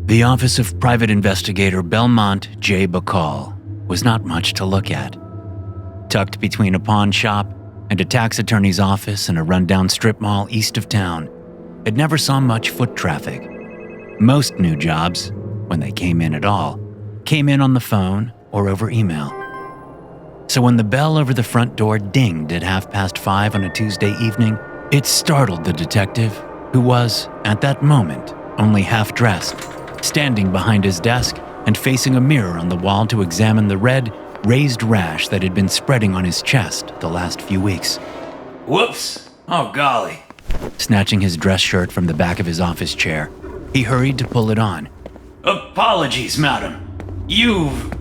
The office of Private Investigator Belmont J. Bacall was not much to look at. Tucked between a pawn shop and a tax attorney's office in a rundown strip mall east of town, it never saw much foot traffic. Most new jobs, when they came in at all, came in on the phone or over email. So when the bell over the front door dinged at 5:30 on a Tuesday evening, it startled the detective, who was, at that moment, only half-dressed, standing behind his desk and facing a mirror on the wall to examine the red, raised rash that had been spreading on his chest the last few weeks. Whoops! Oh golly. Snatching his dress shirt from the back of his office chair, he hurried to pull it on. Apologies, madam. You've,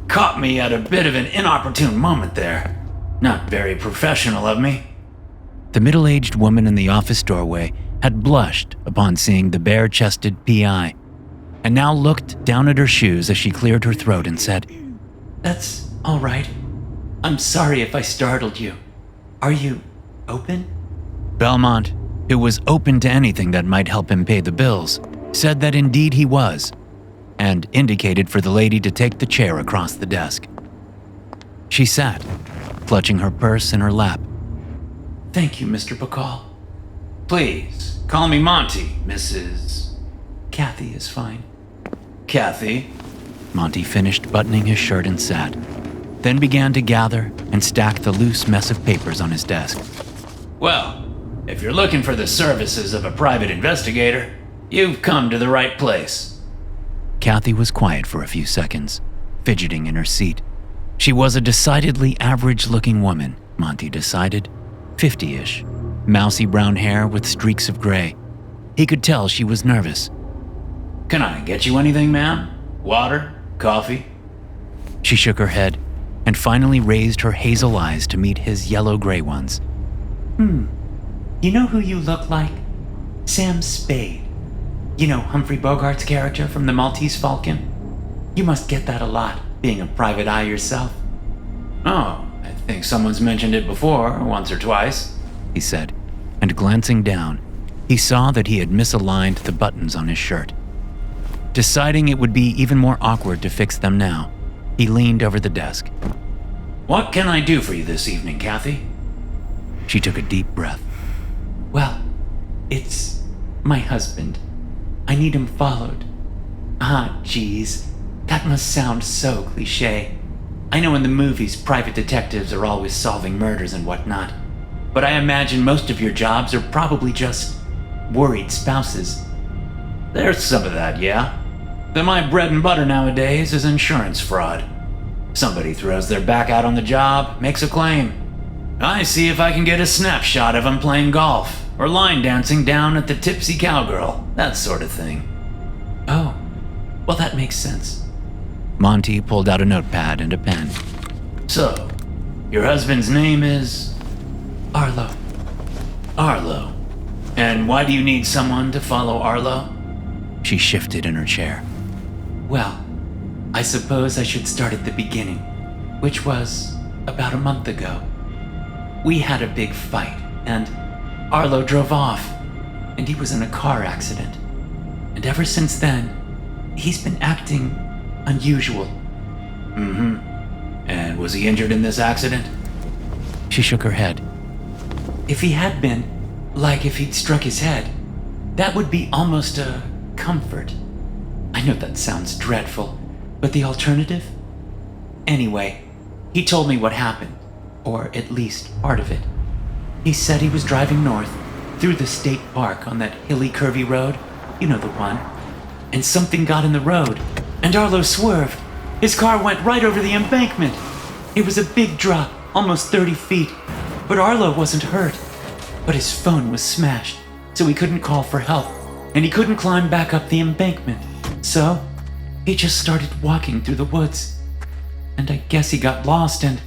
caught me at a bit of an inopportune moment there. Not very professional of me. The middle-aged woman in the office doorway had blushed upon seeing the bare-chested PI, and now looked down at her shoes as she cleared her throat and said, "That's all right. I'm sorry if I startled you. Are you open?" Belmont, who was open to anything that might help him pay the bills, said that indeed he was, and indicated for the lady to take the chair across the desk. She sat, clutching her purse in her lap. "Thank you, Mr. Bacall." Please, call me Monty, Mrs. "Kathy is fine." Kathy. Monty finished buttoning his shirt and sat, then began to gather and stack the loose mess of papers on his desk. Well, if you're looking for the services of a private investigator, you've come to the right place. Kathy was quiet for a few seconds, fidgeting in her seat. She was a decidedly average-looking woman, Monty decided, 50-ish, mousy brown hair with streaks of gray. He could tell she was nervous. Can I get you anything, ma'am? Water? Coffee? She shook her head and finally raised her hazel eyes to meet his yellow-gray ones. You know who you look like? Sam Spade. You know Humphrey Bogart's character from The Maltese Falcon? You must get that a lot, being a private eye yourself." Oh, I think someone's mentioned it before, once or twice, he said, and glancing down, he saw that he had misaligned the buttons on his shirt. Deciding it would be even more awkward to fix them now, he leaned over the desk. What can I do for you this evening, Kathy? She took a deep breath. "Well, it's my husband. I need him followed." Geez, that must sound so cliche. I know in the movies private detectives are always solving murders and whatnot, but I imagine most of your jobs are probably just worried spouses. There's some of that, yeah. But my bread and butter nowadays is insurance fraud. Somebody throws their back out on the job, makes a claim. I see if I can get a snapshot of them playing golf or line dancing down at the Tipsy Cowgirl, that sort of thing. Oh, well, that makes sense. Monty pulled out a notepad and a pen. So, your husband's name is? Arlo. Arlo. And why do you need someone to follow Arlo? She shifted in her chair. Well, I suppose I should start at the beginning, which was about a month ago. We had a big fight, and Arlo drove off, and he was in a car accident. And ever since then, he's been acting unusual. And was he injured in this accident? She shook her head. If he had been, like if he'd struck his head, that would be almost a comfort. I know that sounds dreadful, but the alternative? Anyway, he told me what happened, or at least part of it. He said he was driving north through the state park on that hilly, curvy road, you know the one, and something got in the road, and Arlo swerved. His car went right over the embankment. It was a big drop, almost 30 feet, but Arlo wasn't hurt. But his phone was smashed, so he couldn't call for help, and he couldn't climb back up the embankment. So, he just started walking through the woods. And I guess he got lost and,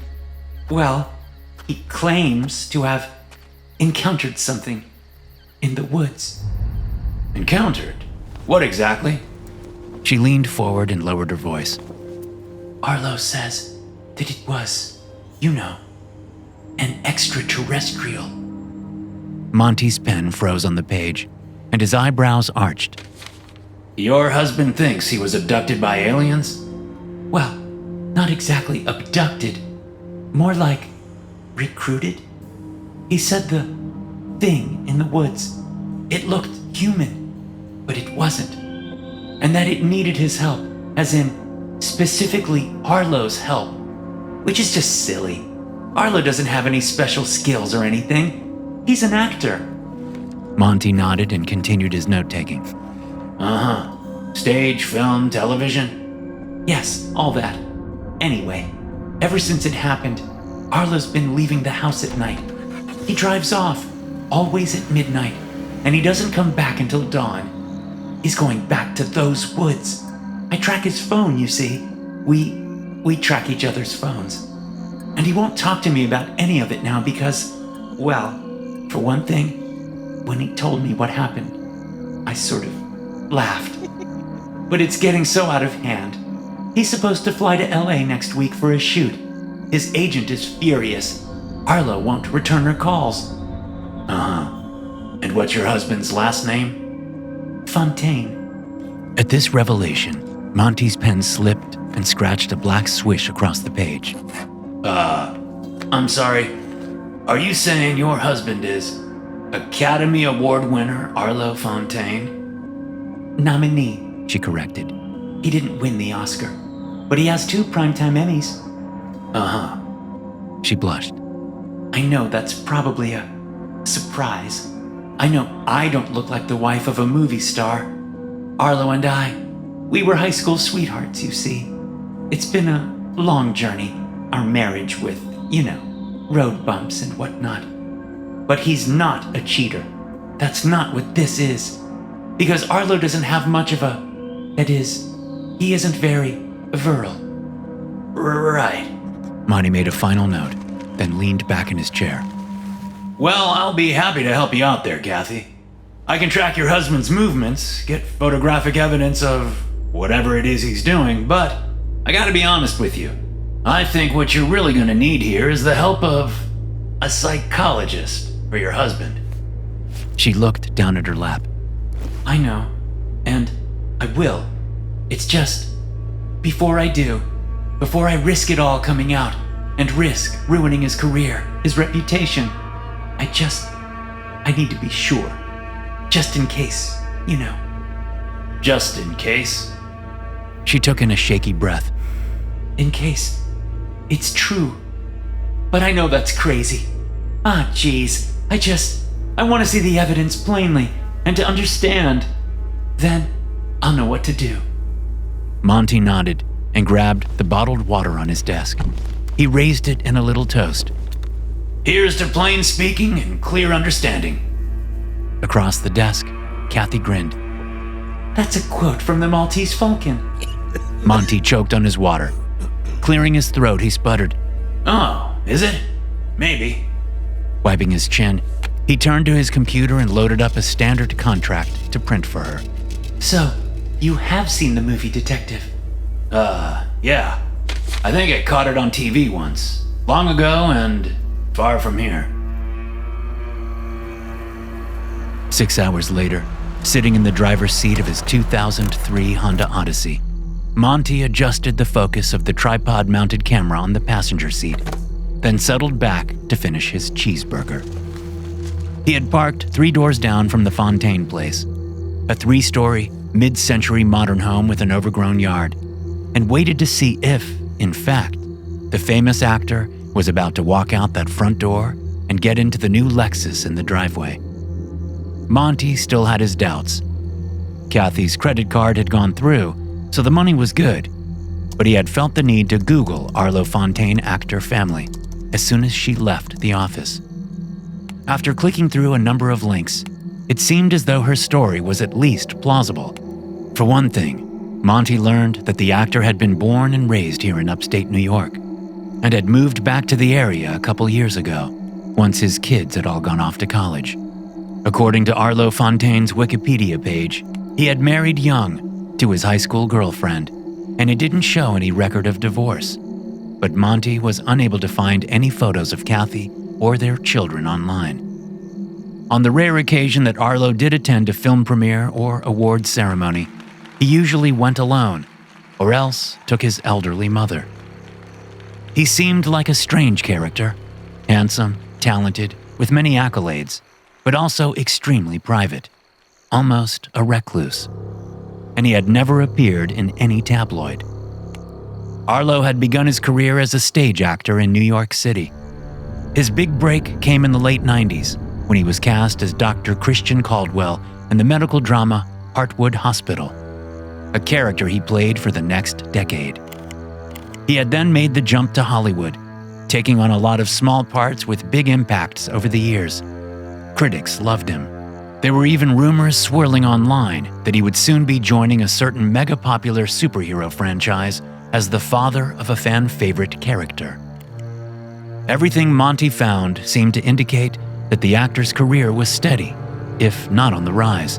well, he claims to have encountered something in the woods. Encountered? What exactly? She leaned forward and lowered her voice. Arlo says that it was, you know, an extraterrestrial. Monty's pen froze on the page, and his eyebrows arched. Your husband thinks he was abducted by aliens? Well, not exactly abducted. More like recruited. He said the thing in the woods, it looked human, but it wasn't. And that it needed his help, as in specifically Arlo's help, which is just silly. Arlo doesn't have any special skills or anything. He's an actor. Monty nodded and continued his note-taking. Uh-huh. Stage, film, television? Yes, all that. Anyway, ever since it happened, Arlo's been leaving the house at night. He drives off, always at midnight, and he doesn't come back until dawn. He's going back to those woods. I track his phone, you see. We track each other's phones. And he won't talk to me about any of it now because, well, for one thing, when he told me what happened, I sort of laughed. But it's getting so out of hand. He's supposed to fly to LA next week for a shoot. His agent is furious. Arlo won't return her calls. Uh-huh. And what's your husband's last name? Fontaine. At this revelation, Monty's pen slipped and scratched a black swish across the page. I'm sorry. Are you saying your husband is Academy Award winner Arlo Fontaine? Nominee, She corrected. he didn't win the Oscar, but he has 2 Primetime Emmys. Uh-huh. She blushed. I know that's probably a surprise. I know I don't look like the wife of a movie star. Arlo and I, we were high school sweethearts, you see. It's been a long journey, our marriage with, road bumps and whatnot. But he's not a cheater. That's not what this is. Because Arlo doesn't have much of that is, he isn't very virile. Right. Monty made a final note, then leaned back in his chair. Well, I'll be happy to help you out there, Kathy. I can track your husband's movements, get photographic evidence of whatever it is he's doing, but I gotta be honest with you. I think what you're really gonna need here is the help of a psychologist for your husband. She looked down at her lap. I know, and I will. It's just, before I risk it all coming out and risk ruining his career, his reputation, I need to be sure. Just in case, Just in case? She took in a shaky breath. In case it's true. But I know that's crazy. Geez. I want to see the evidence plainly and to understand. Then I'll know what to do. Monty nodded and grabbed the bottled water on his desk. He raised it in a little toast. Here's to plain speaking and clear understanding. Across the desk, Kathy grinned. That's a quote from the Maltese Falcon. Monty choked on his water. Clearing his throat, he sputtered. Oh, is it? Maybe. Wiping his chin, he turned to his computer and loaded up a standard contract to print for her. So, you have seen the movie Detective? Yeah. I think I caught it on TV once. Long ago and far from here. 6 hours later, sitting in the driver's seat of his 2003 Honda Odyssey, Monty adjusted the focus of the tripod-mounted camera on the passenger seat, then settled back to finish his cheeseburger. He had parked 3 doors down from the Fontaine place, a 3-story, mid-century modern home with an overgrown yard, and waited to see if, in fact, the famous actor was about to walk out that front door and get into the new Lexus in the driveway. Monty still had his doubts. Kathy's credit card had gone through, so the money was good, but he had felt the need to Google Arlo Fontaine actor family as soon as she left the office. After clicking through a number of links, it seemed as though her story was at least plausible. For one thing, Monty learned that the actor had been born and raised here in upstate New York and had moved back to the area a couple years ago, once his kids had all gone off to college. According to Arlo Fontaine's Wikipedia page, he had married young to his high school girlfriend, and it didn't show any record of divorce. But Monty was unable to find any photos of Kathy or their children online. On the rare occasion that Arlo did attend a film premiere or awards ceremony, He usually went alone, or else took his elderly mother. He seemed like a strange character, handsome, talented, with many accolades, but also extremely private, almost a recluse. And he had never appeared in any tabloid. Arlo had begun his career as a stage actor in New York City. His big break came in the late 90s when he was cast as Dr. Christian Caldwell in the medical drama Heartwood Hospital, a character he played for the next decade. He had then made the jump to Hollywood, taking on a lot of small parts with big impacts over the years. Critics loved him. There were even rumors swirling online that he would soon be joining a certain mega-popular superhero franchise as the father of a fan-favorite character. Everything Monty found seemed to indicate that the actor's career was steady, if not on the rise.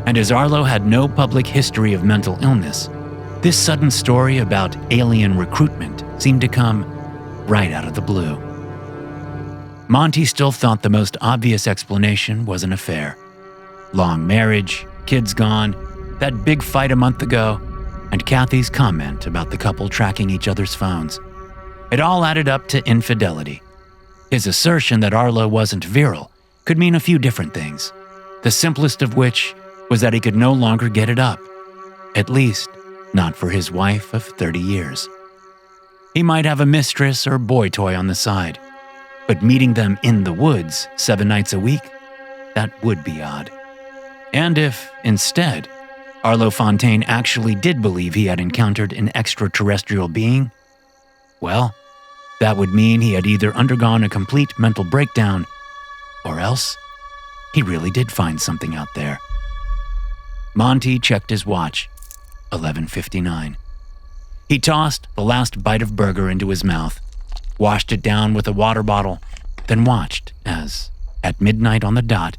And as Arlo had no public history of mental illness, this sudden story about alien recruitment seemed to come right out of the blue. Monty still thought the most obvious explanation was an affair. Long marriage, kids gone, that big fight a month ago, and Kathy's comment about the couple tracking each other's phones. It all added up to infidelity. His assertion that Arlo wasn't virile could mean a few different things, the simplest of which was that he could no longer get it up, at least not for his wife of 30 years. He might have a mistress or boy toy on the side, but meeting them in the woods 7 nights a week, that would be odd. And if, instead, Arlo Fontaine actually did believe he had encountered an extraterrestrial being, well, that would mean he had either undergone a complete mental breakdown, or else he really did find something out there. Monty checked his watch, 11:59. He tossed the last bite of burger into his mouth, washed it down with a water bottle, then watched as, at midnight on the dot,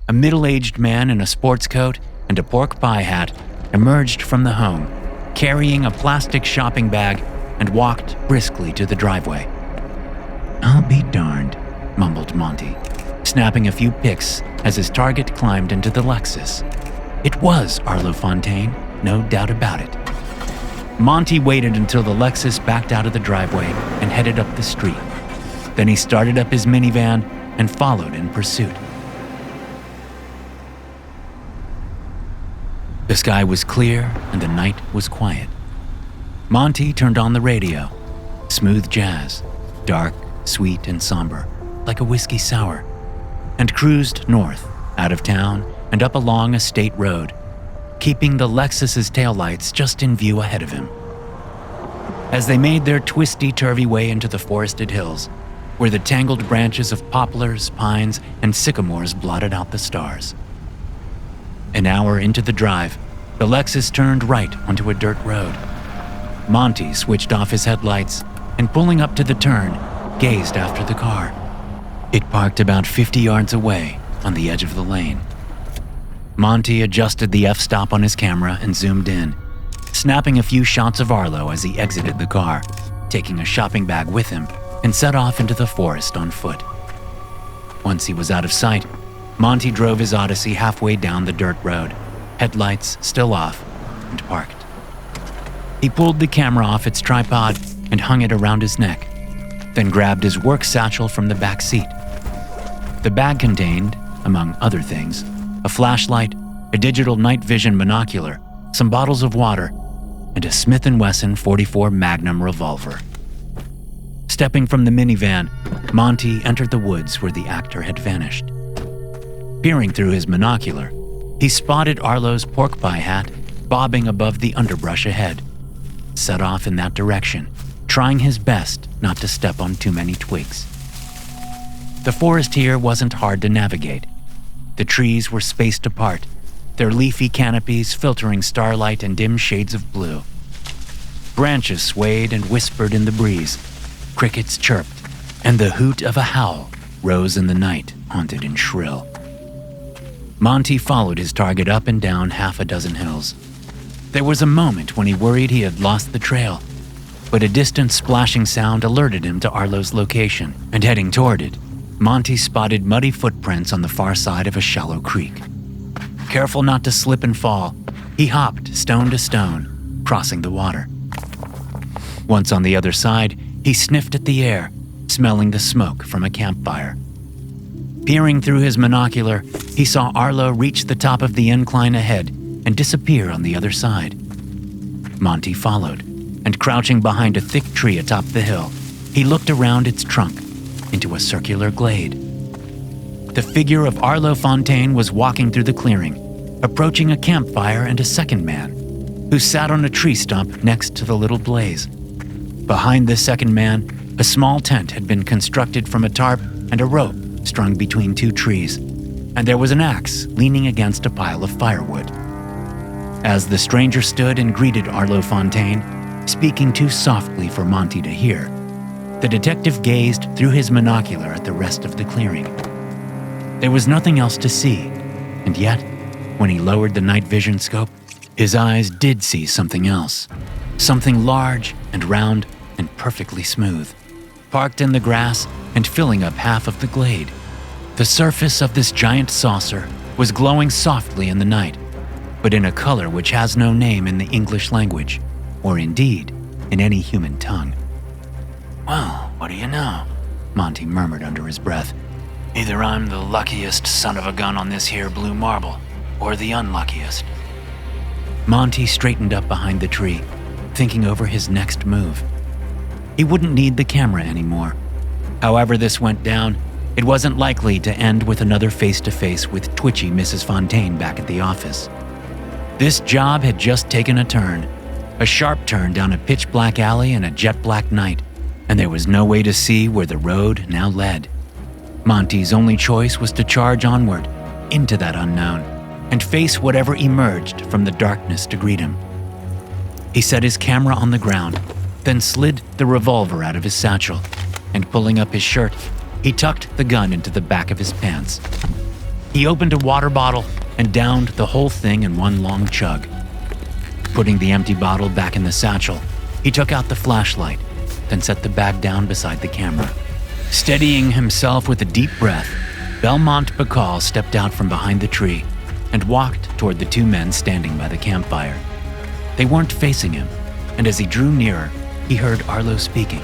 a middle-aged man in a sports coat and a pork pie hat emerged from the home, carrying a plastic shopping bag, and walked briskly to the driveway. "I'll be darned," mumbled Monty, snapping a few pics as his target climbed into the Lexus. It was Arlo Fontaine, no doubt about it. Monty waited until the Lexus backed out of the driveway and headed up the street. Then he started up his minivan and followed in pursuit. The sky was clear and the night was quiet. Monty turned on the radio, smooth jazz, dark, sweet, and somber, like a whiskey sour, and cruised north, out of town, and up along a state road, keeping the Lexus's taillights just in view ahead of him. As they made their twisty-turvy way into the forested hills, where the tangled branches of poplars, pines, and sycamores blotted out the stars. An hour into the drive, the Lexus turned right onto a dirt road. Monty switched off his headlights and, pulling up to the turn, gazed after the car. It parked about 50 yards away on the edge of the lane. Monty adjusted the f-stop on his camera and zoomed in, snapping a few shots of Arlo as he exited the car, taking a shopping bag with him, and set off into the forest on foot. Once he was out of sight, Monty drove his Odyssey halfway down the dirt road, headlights still off, and parked. He pulled the camera off its tripod and hung it around his neck, then grabbed his work satchel from the back seat. The bag contained, among other things, a flashlight, a digital night vision binocular, some bottles of water, and a Smith & Wesson .44 Magnum revolver. Stepping from the minivan, Monty entered the woods where the actor had vanished. Peering through his binocular, he spotted Arlo's pork pie hat bobbing above the underbrush ahead. Set off in that direction, trying his best not to step on too many twigs. The forest here wasn't hard to navigate. The trees were spaced apart, their leafy canopies filtering starlight and dim shades of blue. Branches swayed and whispered in the breeze, crickets chirped, and the hoot of a howl rose in the night, haunted and shrill. Monty followed his target up and down half a dozen hills. There was a moment when he worried he had lost the trail, but a distant splashing sound alerted him to Arlo's location, and heading toward it, Monty spotted muddy footprints on the far side of a shallow creek. Careful not to slip and fall, he hopped stone to stone, crossing the water. Once on the other side, he sniffed at the air, smelling the smoke from a campfire. Peering through his monocular, he saw Arlo reach the top of the incline ahead and disappear on the other side. Monty followed, and crouching behind a thick tree atop the hill, he looked around its trunk into a circular glade. The figure of Arlo Fontaine was walking through the clearing, approaching a campfire and a second man, who sat on a tree stump next to the little blaze. Behind the second man, a small tent had been constructed from a tarp and a rope strung between two trees, and there was an axe leaning against a pile of firewood. As the stranger stood and greeted Arlo Fontaine, speaking too softly for Monty to hear, the detective gazed through his monocular at the rest of the clearing. There was nothing else to see, and yet, when he lowered the night vision scope, his eyes did see something else. Something large and round and perfectly smooth, parked in the grass and filling up half of the glade. The surface of this giant saucer was glowing softly in the night, but in a color which has no name in the English language, or indeed in any human tongue. Well, what do you know? Monty murmured under his breath. Either I'm the luckiest son of a gun on this here blue marble, or the unluckiest. Monty straightened up behind the tree, thinking over his next move. He wouldn't need the camera anymore. However this went down, it wasn't likely to end with another face-to-face with twitchy Mrs. Fontaine back at the office. This job had just taken a turn, a sharp turn down a pitch-black alley in a jet-black night, and there was no way to see where the road now led. Monty's only choice was to charge onward, into that unknown, and face whatever emerged from the darkness to greet him. He set his camera on the ground, then slid the revolver out of his satchel, and pulling up his shirt, he tucked the gun into the back of his pants. He opened a water bottle and downed the whole thing in one long chug. Putting the empty bottle back in the satchel, he took out the flashlight, then set the bag down beside the camera. Steadying himself with a deep breath, Belmont Bacall stepped out from behind the tree and walked toward the two men standing by the campfire. They weren't facing him, and as he drew nearer, he heard Arlo speaking.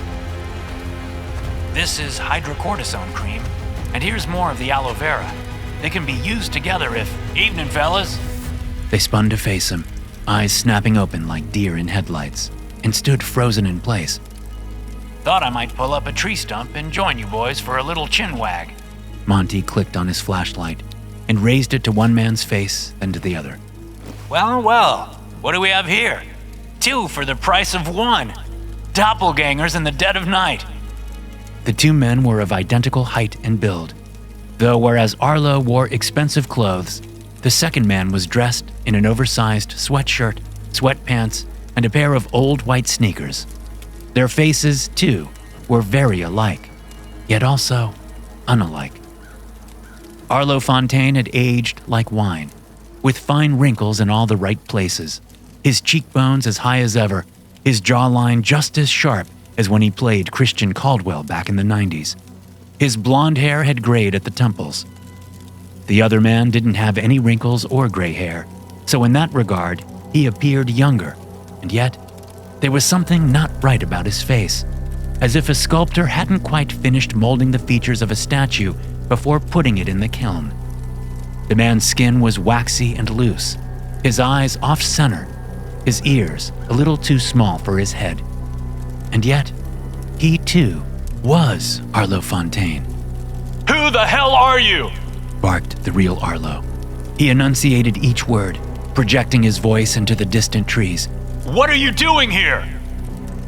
This is hydrocortisone cream, and here's more of the aloe vera. They can be used together if... Evening, fellas. They spun to face him, eyes snapping open like deer in headlights, and stood frozen in place. Thought I might pull up a tree stump and join you boys for a little chin wag. Monty clicked on his flashlight and raised it to one man's face, then to the other. Well, well, what do we have here? 2 for the price of 1. Doppelgangers in the dead of night. The two men were of identical height and build, though whereas Arlo wore expensive clothes, the second man was dressed in an oversized sweatshirt, sweatpants, and a pair of old white sneakers. Their faces, too, were very alike, yet also unalike. Arlo Fontaine had aged like wine, with fine wrinkles in all the right places, his cheekbones as high as ever, his jawline just as sharp as when he played Christian Caldwell back in the 90s. His blonde hair had grayed at the temples. The other man didn't have any wrinkles or gray hair, so in that regard, he appeared younger, and yet there was something not right about his face, as if a sculptor hadn't quite finished molding the features of a statue before putting it in the kiln. The man's skin was waxy and loose, his eyes off-center, his ears a little too small for his head. And yet, he too was Arlo Fontaine. Who the hell are you? Barked the real Arlo. He enunciated each word, projecting his voice into the distant trees. What are you doing here?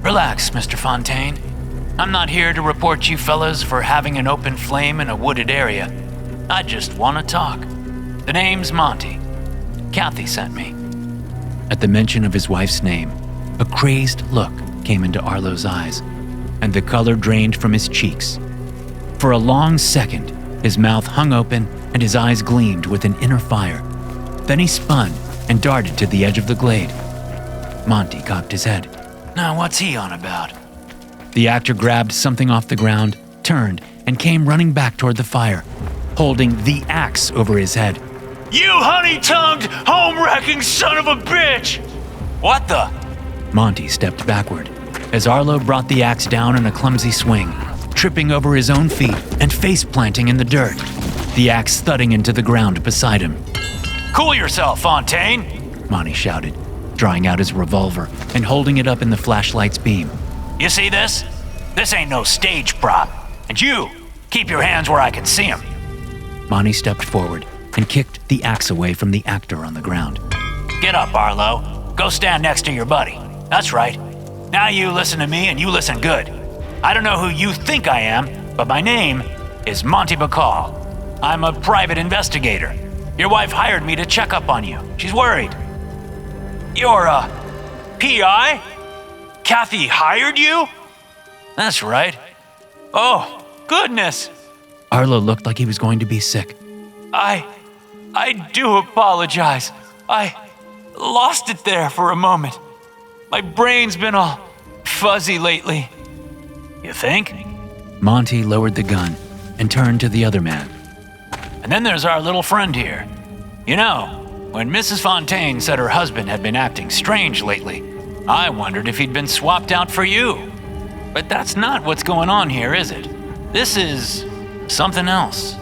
Relax, Mr. Fontaine. I'm not here to report you fellas for having an open flame in a wooded area. I just want to talk. The name's Monty. Kathy sent me. At the mention of his wife's name, a crazed look came into Arlo's eyes, and the color drained from his cheeks. For a long second, his mouth hung open and his eyes gleamed with an inner fire. Then he spun and darted to the edge of the glade. Monty cocked his head. Now what's he on about? The actor grabbed something off the ground, turned, and came running back toward the fire, holding the axe over his head. You honey-tongued, home-wrecking son of a bitch! What the? Monty stepped backward as Arlo brought the axe down in a clumsy swing, tripping over his own feet and face-planting in the dirt, the axe thudding into the ground beside him. Cool yourself, Fontaine, Monty shouted, drawing out his revolver and holding it up in the flashlight's beam. You see this? This ain't no stage prop. And you, keep your hands where I can see them. Monty stepped forward and kicked the axe away from the actor on the ground. Get up, Arlo. Go stand next to your buddy. That's right. Now you listen to me and you listen good. I don't know who you think I am, but my name is Monty Bacall. I'm a private investigator. Your wife hired me to check up on you. She's worried. You're a PI? Kathy hired you? That's right. Oh, goodness. Arlo looked like he was going to be sick. I do apologize. I lost it there for a moment. My brain's been all fuzzy lately. You think? Monty lowered the gun and turned to the other man. And then there's our little friend here. You know, when Mrs. Fontaine said her husband had been acting strange lately, I wondered if he'd been swapped out for you. But that's not what's going on here, is it? This is something else.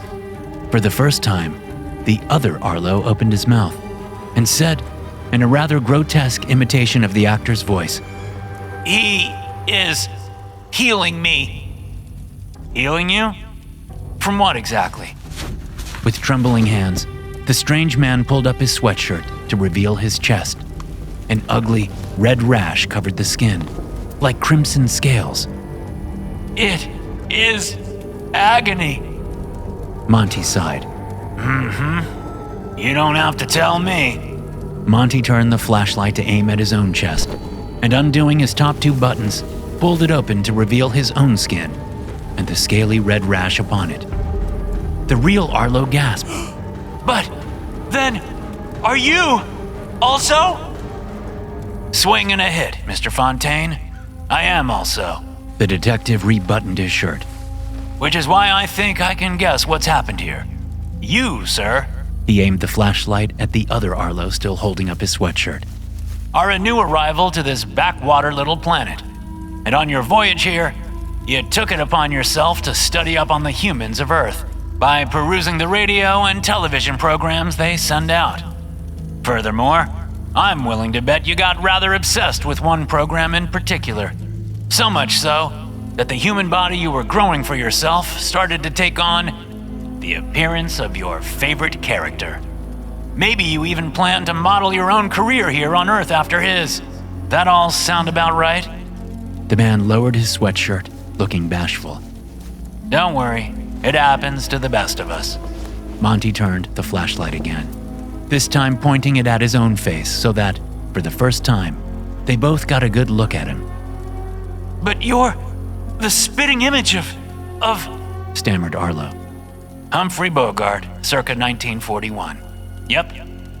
For the first time, the other Arlo opened his mouth and said, in a rather grotesque imitation of the actor's voice, He is healing me. Healing you? From what exactly? With trembling hands, the strange man pulled up his sweatshirt to reveal his chest. An ugly, red rash covered the skin, like crimson scales. It is agony. Monty sighed. You don't have to tell me. Monty turned the flashlight to aim at his own chest, and undoing his top two buttons, pulled it open to reveal his own skin and the scaly red rash upon it. The real Arlo gasped. But then, are you also? Swing and a hit, Mr. Fontaine. I am also. The detective rebuttoned his shirt. Which is why I think I can guess what's happened here. You, sir, He aimed the flashlight at the other Arlo still holding up his sweatshirt. are a new arrival to this backwater little planet. And on your voyage here, you took it upon yourself to study up on the humans of Earth by perusing the radio and television programs they send out. Furthermore, I'm willing to bet you got rather obsessed with one program in particular. So much so that the human body you were growing for yourself started to take on the appearance of your favorite character. Maybe you even plan to model your own career here on Earth after his. That all sound about right? The man lowered his sweatshirt, looking bashful. Don't worry, it happens to the best of us. Monty turned the flashlight again, this time pointing it at his own face so that, for the first time, they both got a good look at him. But you're the spitting image of Stammered Arlo. Humphrey Bogart, circa 1941. Yep,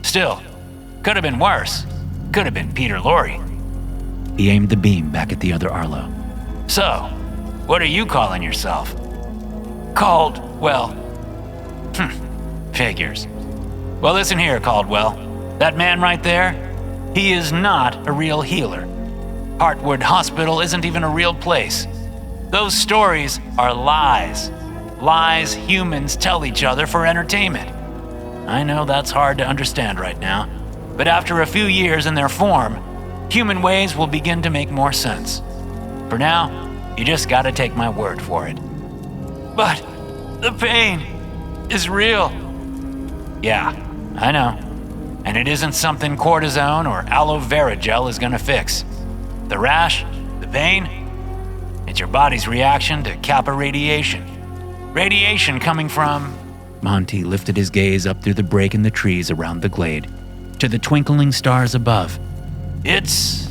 still, could have been worse. Could have been Peter Lorre. He aimed the beam back at the other Arlo. So, what are you calling yourself? Caldwell. Figures. Well, listen here, Caldwell. That man right there, he is not a real healer. Heartwood Hospital isn't even a real place. Those stories are lies. Lies humans tell each other for entertainment. I know that's hard to understand right now, but after a few years in their form, human ways will begin to make more sense. For now, you just gotta take my word for it. But the pain is real. Yeah, I know. And it isn't something cortisone or aloe vera gel is gonna fix. The rash, the pain, it's your body's reaction to kappa radiation. Radiation coming from... Monty lifted his gaze up through the break in the trees around the glade, to the twinkling stars above. It's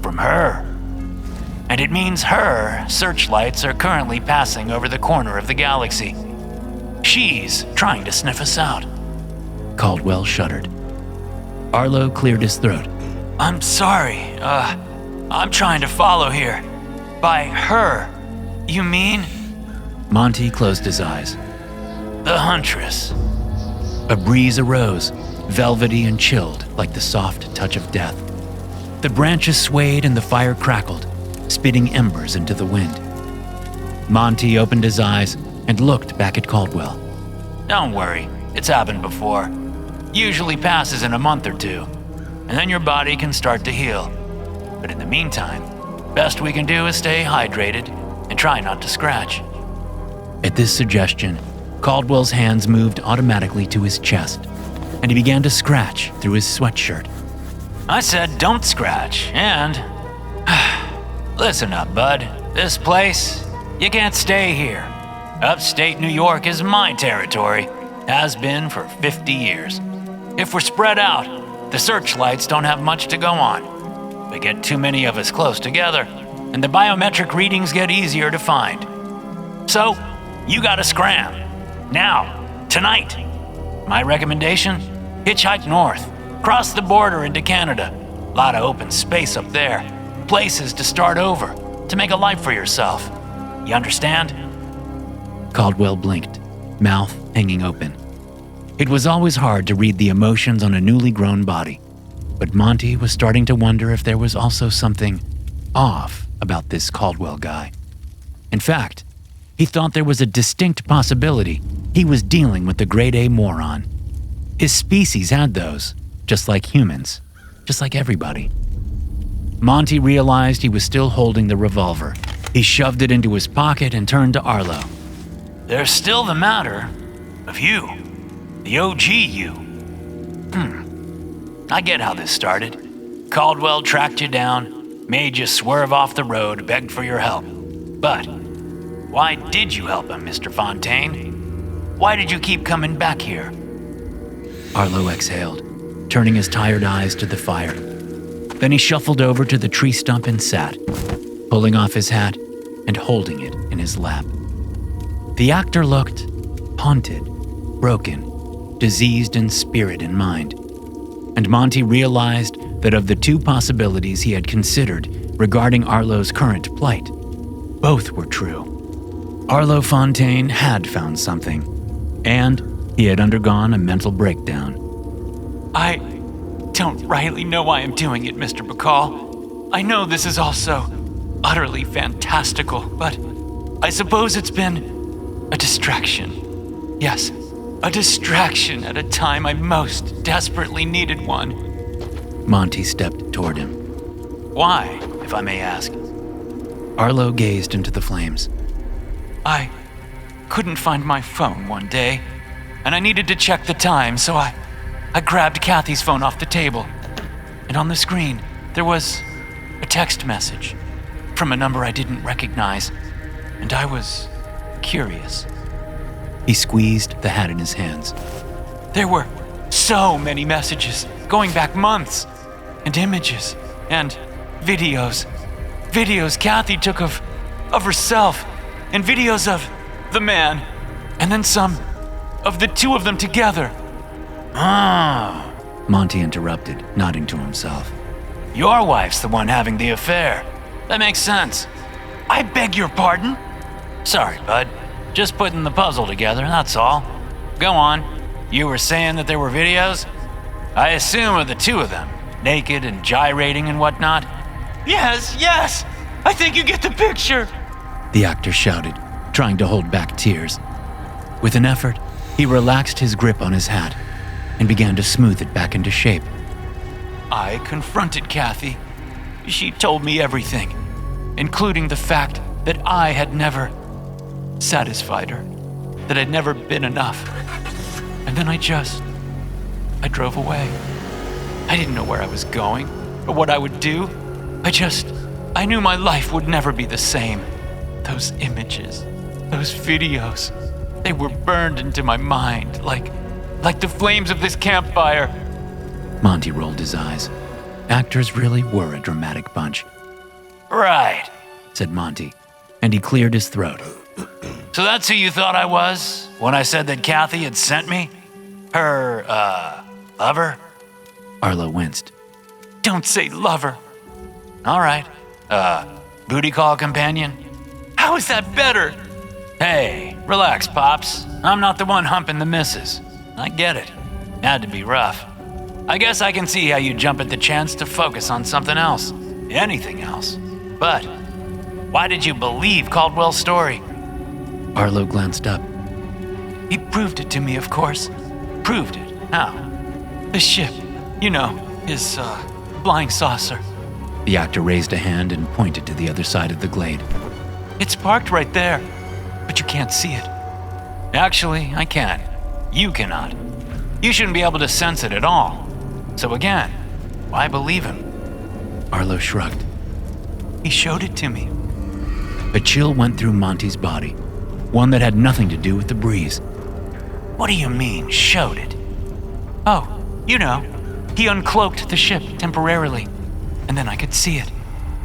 from her. And it means her searchlights are currently passing over the corner of the galaxy. She's trying to sniff us out. Caldwell shuddered. Arlo cleared his throat. I'm sorry, I'm trying to follow here. By her, you mean? Monty closed his eyes. The Huntress. A breeze arose, velvety and chilled like the soft touch of death. The branches swayed and the fire crackled, spitting embers into the wind. Monty opened his eyes and looked back at Caldwell. Don't worry, it's happened before. Usually passes in a month or two, and then your body can start to heal. But in the meantime, best we can do is stay hydrated and try not to scratch. At this suggestion, Caldwell's hands moved automatically to his chest, and he began to scratch through his sweatshirt. I said don't scratch, and... Listen up, bud. This place, you can't stay here. Upstate New York is my territory, has been for 50 years. If we're spread out, the searchlights don't have much to go on. We get too many of us close together, and the biometric readings get easier to find. So, you gotta scram. Now, tonight. My recommendation? Hitchhike north, cross the border into Canada. Lot of open space up there. Places to start over, to make a life for yourself. You understand? Caldwell blinked, mouth hanging open. It was always hard to read the emotions on a newly grown body, but Monty was starting to wonder if there was also something off about this Caldwell guy. In fact, he thought there was a distinct possibility he was dealing with the grade A moron. His species had those, just like humans, just like everybody. Monty realized he was still holding the revolver. He shoved it into his pocket and turned to Arlo. There's still the matter of you, the OG you. I get how this started. Caldwell tracked you down, made you swerve off the road, begged for your help. But why did you help him, Mr. Fontaine? Why did you keep coming back here? Arlo exhaled, turning his tired eyes to the fire. Then he shuffled over to the tree stump and sat, pulling off his hat and holding it in his lap. The actor looked haunted, broken, diseased in spirit and mind. And Monty realized that of the two possibilities he had considered regarding Arlo's current plight, both were true. Arlo Fontaine had found something, and he had undergone a mental breakdown. I don't rightly know why I'm doing it, Mr. Bacall. I know this is also utterly fantastical, but I suppose it's been a distraction. Yes, a distraction at a time I most desperately needed one. Monty stepped toward him. Why, if I may ask? Arlo gazed into the flames. I couldn't find my phone one day, and I needed to check the time, so I grabbed Kathy's phone off the table. And on the screen, there was a text message from a number I didn't recognize, and I was curious. He squeezed the hat in his hands. There were so many messages, going back months, and images, and videos. Videos Kathy took of herself, and videos of the man, and then some of the two of them together. Ah, Monty interrupted, nodding to himself. Your wife's the one having the affair. That makes sense. I beg your pardon? Sorry, bud. Just putting the puzzle together, that's all. Go on. You were saying that there were videos? I assume of the two of them, naked and gyrating and whatnot. Yes! I think you get the picture. The actor shouted, trying to hold back tears. With an effort, he relaxed his grip on his hat and began to smooth it back into shape. I confronted Kathy. She told me everything, including the fact that I had never satisfied her, that I'd never been enough. And then I drove away. I didn't know where I was going or what I would do. I knew my life would never be the same. Those images, those videos, they were burned into my mind like the flames of this campfire. Monty rolled his eyes. Actors really were a dramatic bunch. Right, said Monty, and he cleared his throat. So that's who you thought I was when I said that Kathy had sent me? Her, lover? Arlo winced. Don't say lover. All right. Booty call companion? How is that better? Hey, relax, Pops. I'm not the one humping the missus. I get it. Had to be rough. I guess I can see how you jump at the chance to focus on something else. Anything else. But why did you believe Caldwell's story? Arlo glanced up. He proved it to me, of course. Proved it. How? The ship. You know, his, flying saucer. The actor raised a hand and pointed to the other side of the glade. It's parked right there, but you can't see it. Actually, I can. You cannot. You shouldn't be able to sense it at all. So again, why believe him? Arlo shrugged. He showed it to me. A chill went through Monty's body, one that had nothing to do with the breeze. What do you mean, showed it? Oh, you know, he uncloaked the ship temporarily, and then I could see it.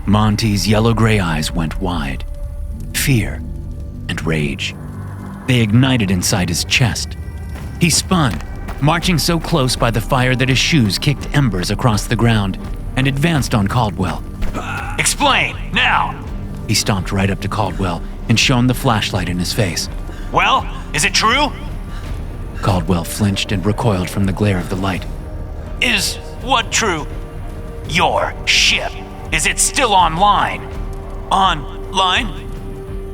Monty's yellow-gray eyes went wide. Fear and rage. They ignited inside his chest. He spun, marching so close by the fire that his shoes kicked embers across the ground, and advanced on Caldwell. Explain, now! He stomped right up to Caldwell and shone the flashlight in his face. Well, is it true? Caldwell flinched and recoiled from the glare of the light. Is what true? Your ship, is it still online? Online?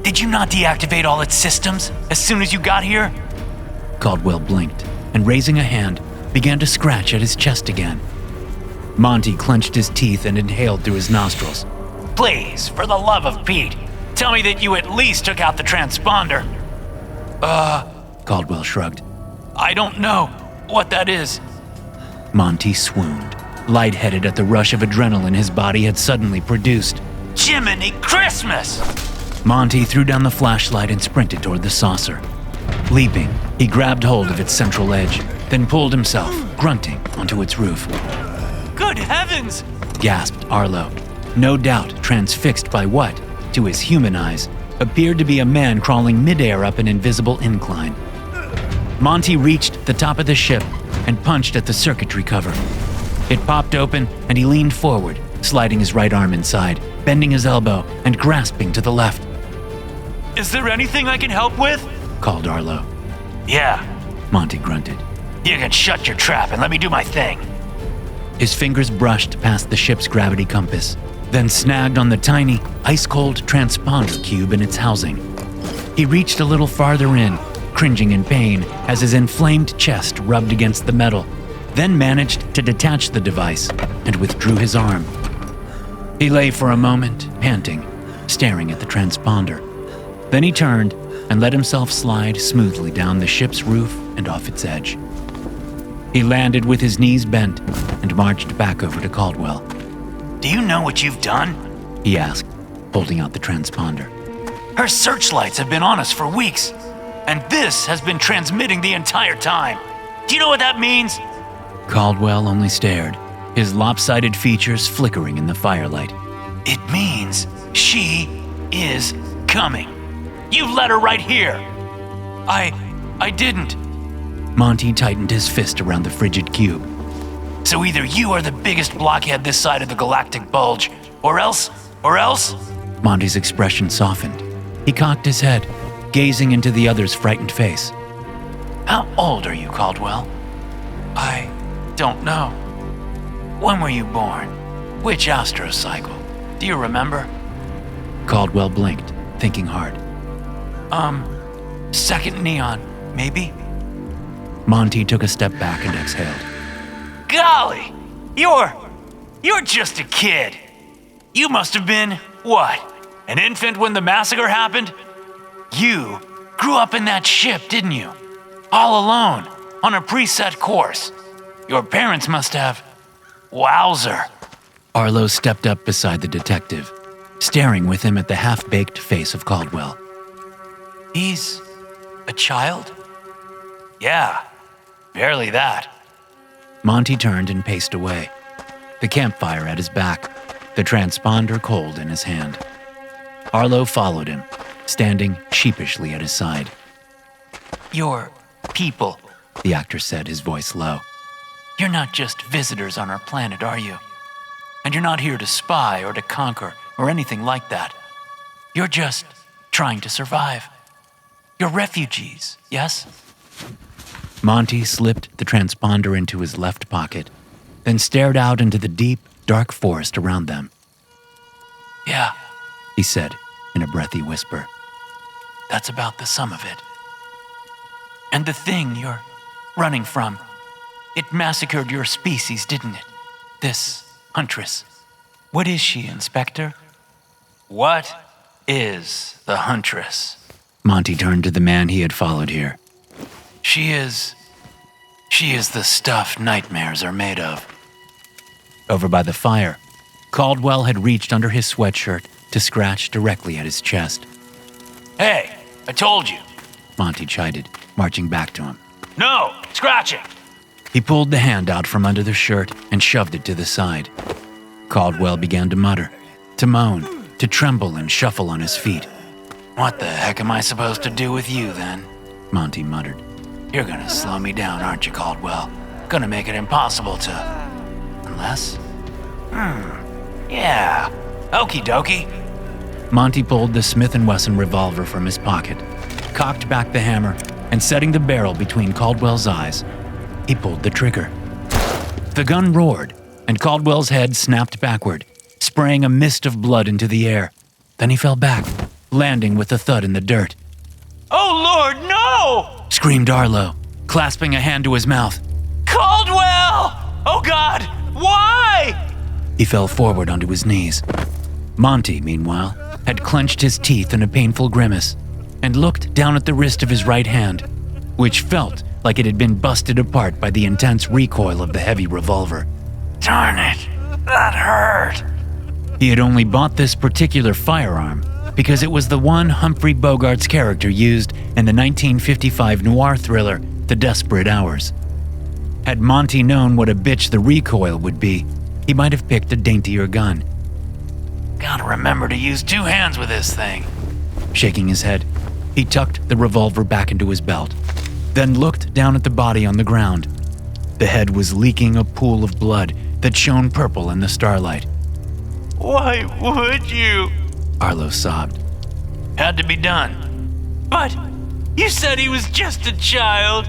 Did you not deactivate all its systems as soon as you got here? Caldwell blinked and, raising a hand, began to scratch at his chest again. Monty clenched his teeth and inhaled through his nostrils. Please, for the love of Pete, tell me that you at least took out the transponder. Caldwell shrugged. I don't know what that is. Monty swooned, lightheaded at the rush of adrenaline his body had suddenly produced. Jiminy Christmas! Monty threw down the flashlight and sprinted toward the saucer. Leaping, he grabbed hold of its central edge, then pulled himself, grunting, onto its roof. Good heavens! Gasped Arlo, no doubt transfixed by what, to his human eyes, appeared to be a man crawling midair up an invisible incline. Monty reached the top of the ship and punched at the circuitry cover. It popped open and he leaned forward, sliding his right arm inside, bending his elbow and grasping to the left. Is there anything I can help with? Called Arlo. Yeah, Monty grunted. you can shut your trap and let me do my thing. His fingers brushed past the ship's gravity compass, then snagged on the tiny, ice-cold transponder cube in its housing. He reached a little farther in, cringing in pain as his inflamed chest rubbed against the metal, then managed to detach the device and withdrew his arm. He lay for a moment, panting, staring at the transponder. Then he turned and let himself slide smoothly down the ship's roof and off its edge. He landed with his knees bent and marched back over to Caldwell. Do you know what you've done? He asked, holding out the transponder. Her searchlights have been on us for weeks, and this has been transmitting the entire time. Do you know what that means? Caldwell only stared, his lopsided features flickering in the firelight. It means she is coming. You let her right here. I didn't. Monty tightened his fist around the frigid cube. So either you are the biggest blockhead this side of the galactic bulge, or else. Monty's expression softened. He cocked his head, gazing into the other's frightened face. How old are you, Caldwell? I don't know. When were you born? Which astrocycle? Do you remember? Caldwell blinked, thinking hard. Second neon, maybe? Monty took a step back and exhaled. Golly! You're just a kid. You must have been, what, an infant when the massacre happened? You grew up in that ship, didn't you? All alone, on a preset course. Your parents must have. Wowzer. Arlo stepped up beside the detective, staring with him at the half-baked face of Caldwell. He's a child? Yeah, barely that. Monty turned and paced away, the campfire at his back, the transponder cold in his hand. Arlo followed him, standing sheepishly at his side. You're people. The actor said, his voice low. You're not just visitors on our planet, are you? And you're not here to spy or to conquer or anything like that. You're just trying to survive. You're refugees, yes? Monty slipped the transponder into his left pocket, then stared out into the deep, dark forest around them. Yeah, He said in a breathy whisper. that's about the sum of it. And the thing you're running from, it massacred your species, didn't it? This Huntress. What is she, Inspector? What is the Huntress? Monty turned to the man he had followed here. She is the stuff nightmares are made of. Over by the fire, Caldwell had reached under his sweatshirt to scratch directly at his chest. Hey, I told you. Monty chided, marching back to him. No, scratching. He pulled the hand out from under the shirt and shoved it to the side. Caldwell began to mutter, to moan, to tremble and shuffle on his feet. What the heck am I supposed to do with you then? Monty muttered. You're gonna slow me down, aren't you, Caldwell? Gonna make it impossible to... Unless? Yeah. Okie dokie. Monty pulled the Smith & Wesson revolver from his pocket, cocked back the hammer, and setting the barrel between Caldwell's eyes, he pulled the trigger. The gun roared, and Caldwell's head snapped backward, spraying a mist of blood into the air. Then he fell back, landing with a thud in the dirt. Oh, Lord, no! Screamed Arlo, clasping a hand to his mouth. Caldwell! Oh, God, why? He fell forward onto his knees. Monty, meanwhile, had clenched his teeth in a painful grimace and looked down at the wrist of his right hand, which felt like it had been busted apart by the intense recoil of the heavy revolver. Darn it, that hurt. He had only bought this particular firearm because it was the one Humphrey Bogart's character used in the 1955 noir thriller The Desperate Hours. Had Monty known what a bitch the recoil would be, he might have picked a daintier gun. Gotta remember to use two hands with this thing. Shaking his head, he tucked the revolver back into his belt, then looked down at the body on the ground. The head was leaking a pool of blood that shone purple in the starlight. Why would you? Arlo sobbed. Had to be done. But you said he was just a child.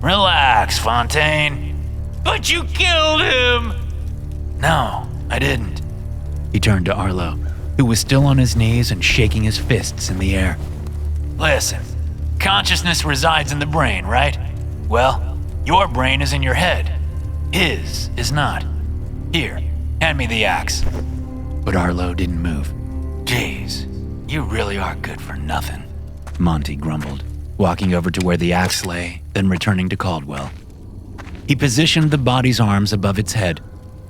Relax, Fontaine. But you killed him. No, I didn't. He turned to Arlo, who was still on his knees and shaking his fists in the air. Listen, consciousness resides in the brain, right? Well, your brain is in your head. His is not. Here, hand me the axe. But Arlo didn't move. Jeez, you really are good for nothing. Monty grumbled, walking over to where the axe lay, then returning to Caldwell. He positioned the body's arms above its head,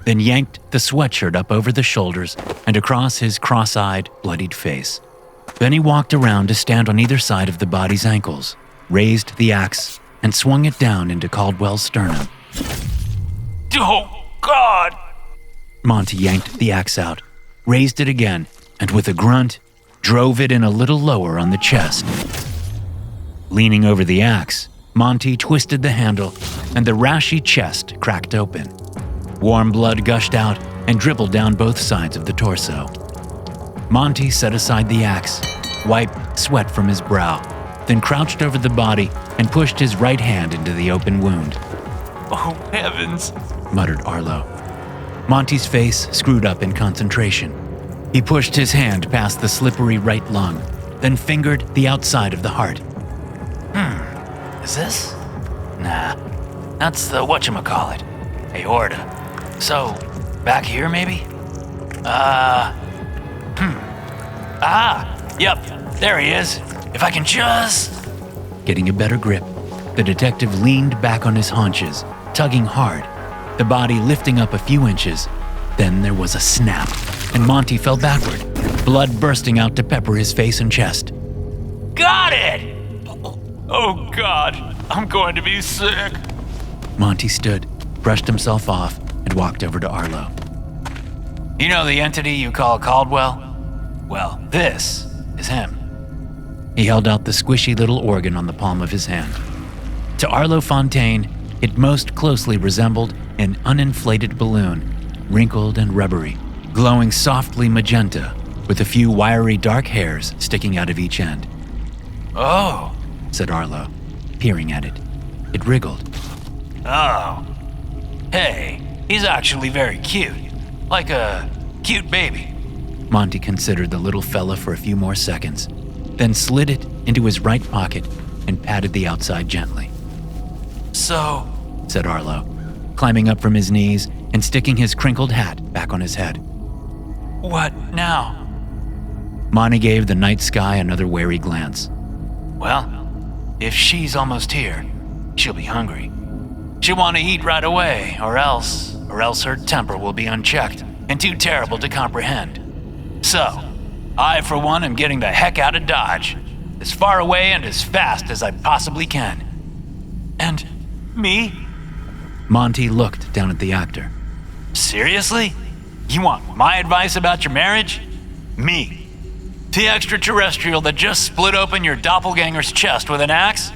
then yanked the sweatshirt up over the shoulders and across his cross-eyed, bloodied face. Then he walked around to stand on either side of the body's ankles, raised the axe, and swung it down into Caldwell's sternum. Oh, God! Monty yanked the axe out, raised it again, and with a grunt, drove it in a little lower on the chest. Leaning over the axe, Monty twisted the handle, and the rashy chest cracked open. Warm blood gushed out and dribbled down both sides of the torso. Monty set aside the axe, wiped sweat from his brow, then crouched over the body and pushed his right hand into the open wound. Oh, heavens, muttered Arlo. Monty's face screwed up in concentration. He pushed his hand past the slippery right lung, then fingered the outside of the heart. Is this? Nah, that's the whatchamacallit, aorta. So, back here maybe? Yep, there he is. If I can just... Getting a better grip, the detective leaned back on his haunches, tugging hard, the body lifting up a few inches. Then there was a snap, and Monty fell backward, blood bursting out to pepper his face and chest. Got it! Oh, God, I'm going to be sick. Monty stood, brushed himself off, and walked over to Arlo. You know the entity you call Caldwell? Well, this is him. He held out the squishy little organ on the palm of his hand. To Arlo Fontaine, it most closely resembled an uninflated balloon, wrinkled and rubbery, glowing softly magenta, with a few wiry dark hairs sticking out of each end. Oh, said Arlo, peering at it. It wriggled. Oh. Hey, he's actually very cute. Like a cute baby. Monty considered the little fella for a few more seconds, then slid it into his right pocket and patted the outside gently. So, Said Arlo, climbing up from his knees and sticking his crinkled hat back on his head. what now? Monty gave the night sky another wary glance. Well, if she's almost here, she'll be hungry. She'll want to eat right away, or else her temper will be unchecked and too terrible to comprehend. So, I for one am getting the heck out of Dodge, as far away and as fast as I possibly can. And me? Monty looked down at the actor. Seriously? You want my advice about your marriage? Me, the extraterrestrial that just split open your doppelganger's chest with an axe?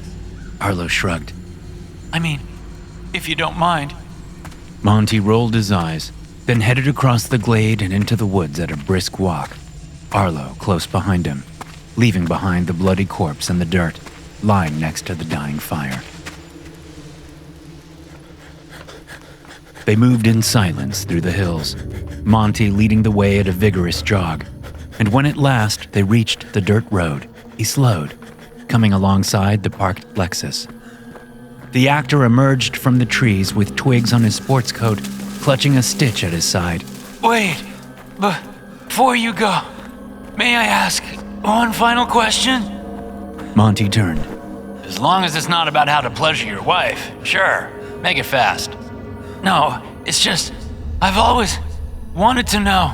Arlo shrugged. I mean, if you don't mind. Monty rolled his eyes, then headed across the glade and into the woods at a brisk walk, Arlo close behind him, leaving behind the bloody corpse in the dirt, lying next to the dying fire. They moved in silence through the hills, Monty leading the way at a vigorous jog, and when at last they reached the dirt road, he slowed, coming alongside the parked Lexus. The actor emerged from the trees with twigs on his sports coat, clutching a stitch at his side. Wait, but before you go, may I ask one final question? Monty turned. As long as it's not about how to pleasure your wife, sure, make it fast. No, it's just, I've always wanted to know.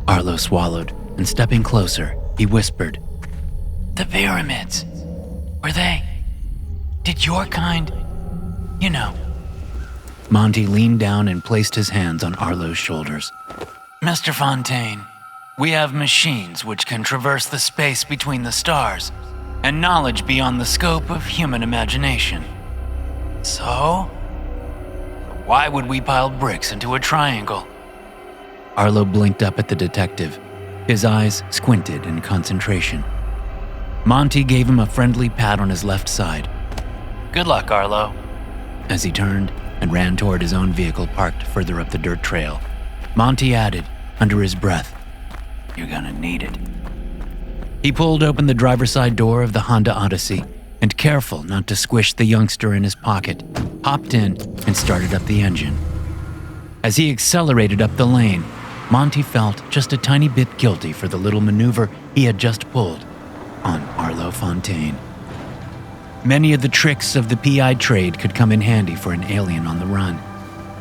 Arlo swallowed, and stepping closer, he whispered, The pyramids, did your kind, you know. Monty leaned down and placed his hands on Arlo's shoulders. Mr. Fontaine, we have machines which can traverse the space between the stars, and knowledge beyond the scope of human imagination. So, why would we pile bricks into a triangle? Arlo blinked up at the detective, his eyes squinted in concentration. Monty gave him a friendly pat on his left side. Good luck, Arlo. As he turned and ran toward his own vehicle parked further up the dirt trail, Monty added, under his breath, You're gonna need it. He pulled open the driver's side door of the Honda Odyssey and, careful not to squish the youngster in his pocket, hopped in and started up the engine. As he accelerated up the lane, Monty felt just a tiny bit guilty for the little maneuver he had just pulled on Arlo Fontaine. Many of the tricks of the PI trade could come in handy for an alien on the run.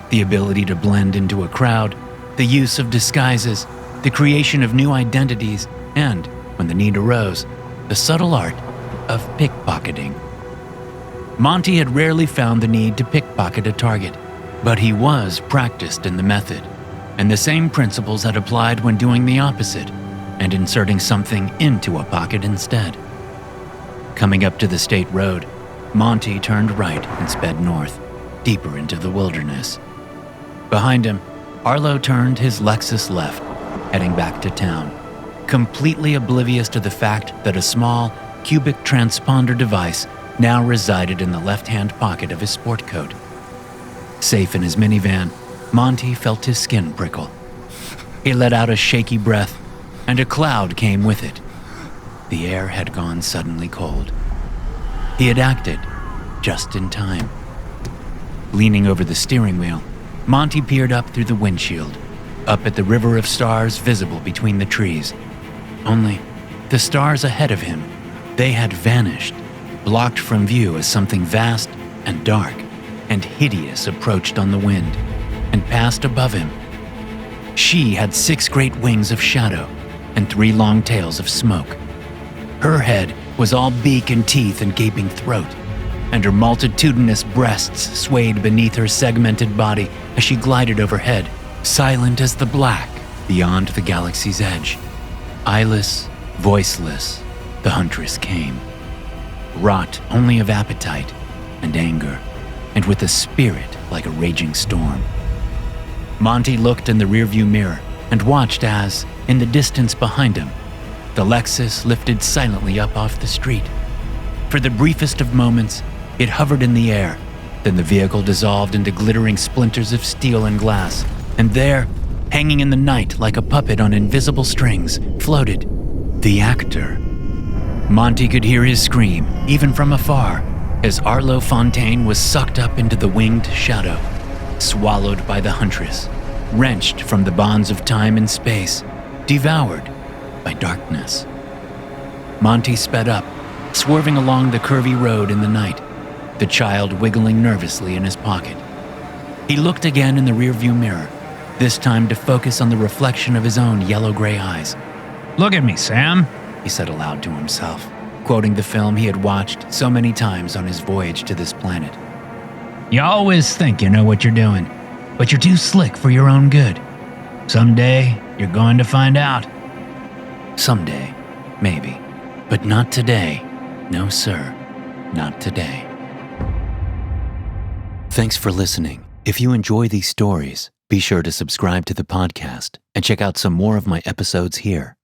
The ability to blend into a crowd, the use of disguises, the creation of new identities, and, when the need arose, the subtle art of pickpocketing. Monty had rarely found the need to pickpocket a target, but he was practiced in the method, and the same principles had applied when doing the opposite and inserting something into a pocket instead. Coming up to the state road, Monty turned right and sped north, deeper into the wilderness. Behind him, Arlo turned his Lexus left, heading back to town, completely oblivious to the fact that a small, cubic transponder device now resided in the left-hand pocket of his sport coat. Safe in his minivan, Monty felt his skin prickle. He let out a shaky breath, and a cloud came with it. The air had gone suddenly cold. He had acted just in time. Leaning over the steering wheel, Monty peered up through the windshield, up at the river of stars visible between the trees. Only, the stars ahead of him, they had vanished, blocked from view as something vast and dark and hideous approached on the wind and passed above him. She had 6 great wings of shadow and 3 long tails of smoke. Her head was all beak and teeth and gaping throat, and her multitudinous breasts swayed beneath her segmented body as she glided overhead, silent as the black beyond the galaxy's edge. Eyeless, voiceless, the Huntress came, wrought only of appetite and anger, and with a spirit like a raging storm. Monty looked in the rearview mirror and watched as, in the distance behind him, the Lexus lifted silently up off the street. For the briefest of moments, it hovered in the air, Then the vehicle dissolved into glittering splinters of steel and glass, and there, hanging in the night like a puppet on invisible strings, floated the actor. Monty could hear his scream, even from afar, as Arlo Fontaine was sucked up into the winged shadow, swallowed by the Huntress, wrenched from the bonds of time and space, devoured by darkness. Monty sped up, swerving along the curvy road in the night, the child wiggling nervously in his pocket. He looked again in the rearview mirror, this time to focus on the reflection of his own yellow-gray eyes. Look at me, Sam, he said aloud to himself, quoting the film he had watched so many times on his voyage to this planet. You always think you know what you're doing, but you're too slick for your own good. Someday, you're going to find out. Someday, maybe, but not today. No, sir, not today. Thanks for listening. If you enjoy these stories, be sure to subscribe to the podcast and check out some more of my episodes here.